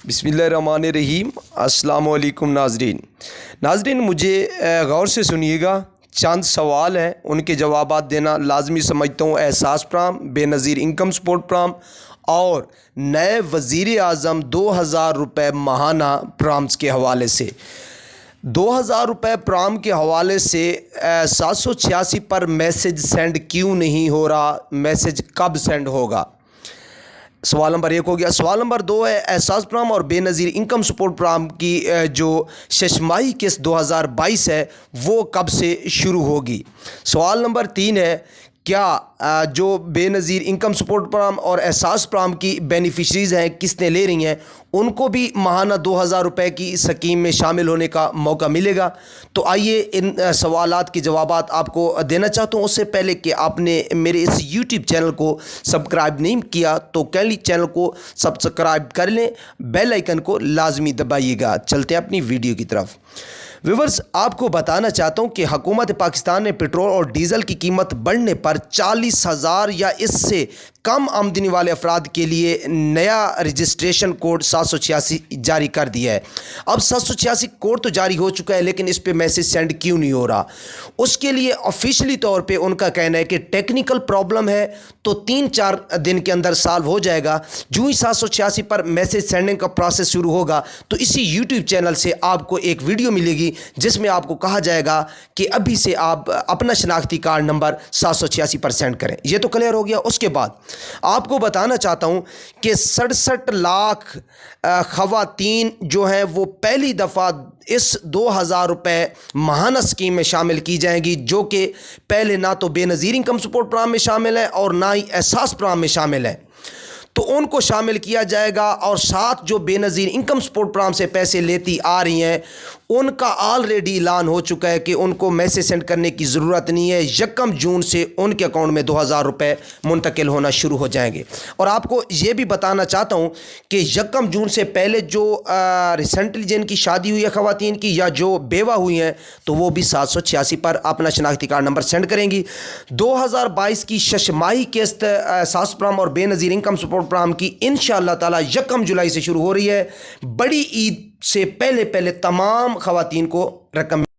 बिस्मिल्लाहिर्रहमानिर्रहीम। अस्सलाम वालेकुम नाज़रीन, मुझे गौर से सुनिएगा। चंद सवाल हैं, उनके जवाबात देना लाजमी समझता हूँ। एहसास प्राम, बेनज़ीर इनकम सपोर्ट प्राम और नए वज़ीर आज़म 2000 रुपये माहाना प्राम्स के हवाले से 2000 रुपये प्राम के हवाले से 786 पर मैसेज सेंड क्यों नहीं हो रहा, मैसेज कब सेंड होगा? सवाल नंबर 1 हो गया। सवाल नंबर 2 है एहसास प्राम और बेनज़ीर इनकम सपोर्ट प्राम की जो शशमाही किस्त 2022 है वो कब से शुरू होगी? सवाल नंबर 3 है क्या जो बेनज़ीर इनकम सपोर्ट प्राम और एहसास प्राम की बेनिफिशरीज़ हैं, किस्तें ले रही हैं, उनको भी माहाना 2000 रुपये की स्कीम में शामिल होने का मौका मिलेगा? तो आइए इन सवालात के जवाबात आपको देना चाहता हूँ। उससे पहले कि आपने मेरे इस यूट्यूब चैनल को सब्सक्राइब नहीं किया तो कैली चैनल को सब्सक्राइब कर लें, बेल आइकन को लाजमी दबाइएगा। चलते हैं अपनी वीडियो की तरफ। व्यूवर्स, आपको बताना चाहता हूं कि हुकूमत पाकिस्तान ने पेट्रोल और डीज़ल की कीमत बढ़ने पर 40,000 या इससे कम आमदनी वाले अफराद के लिए नया रजिस्ट्रेशन कोड 786 जारी कर दिया है। अब 786 कोड तो जारी हो चुका है, लेकिन इस पर मैसेज सेंड क्यों नहीं हो रहा? उसके लिए ऑफिशियली तौर पे उनका कहना है कि टेक्निकल प्रॉब्लम है, तो 3-4 दिन के अंदर सॉल्व हो जाएगा। जो ही 786 पर मैसेज सेंडिंग का प्रोसेस शुरू होगा तो इसी यूट्यूब चैनल से आपको एक वीडियो मिलेगी जिसमें आपको कहा जाएगा कि अभी से आप अपना शनाख्ती कार्ड नंबर 786 पर सेंड करें। ये तो क्लियर हो गया। उसके बाद आपको बताना चाहता हूं कि 67 लाख ख़वातीन जो हैं वो पहली दफ़ा इस 2000 रुपये माहाना स्कीम में शामिल की जाएंगी, जो कि पहले ना तो बेनज़ीर इनकम सपोर्ट प्रोग्राम में शामिल है और ना ही एहसास प्रोग्राम में शामिल है। तो उनको शामिल किया जाएगा। और साथ जो बेनज़ीर इनकम सपोर्ट प्रोग्राम से पैसे लेती आ रही हैं उनका ऑलरेडी ऐलान हो चुका है कि उनको मैसेज सेंड करने की ज़रूरत नहीं है। 1 जून से उनके अकाउंट में 2000 रुपये मुंतकिल होना शुरू हो जाएंगे। और आपको ये भी बताना चाहता हूँ कि 1 जून से पहले जो रिसेंटली जिनकी शादी हुई है ख़वातीन की या जो बेवा हुई हैं, तो वो भी 786 पर अपना शनाख्ती कार्ड नंबर सेंड करेंगी। 2022 की शशमाही किस्त एहसास प्राम और बेनज़ीर इनकम सपोर्ट प्रोग्राम की इंशाअल्लाह ताला 1 जुलाई से शुरू हो रही है। बड़ी ईद से पहले तमाम ख़वातीन को रकम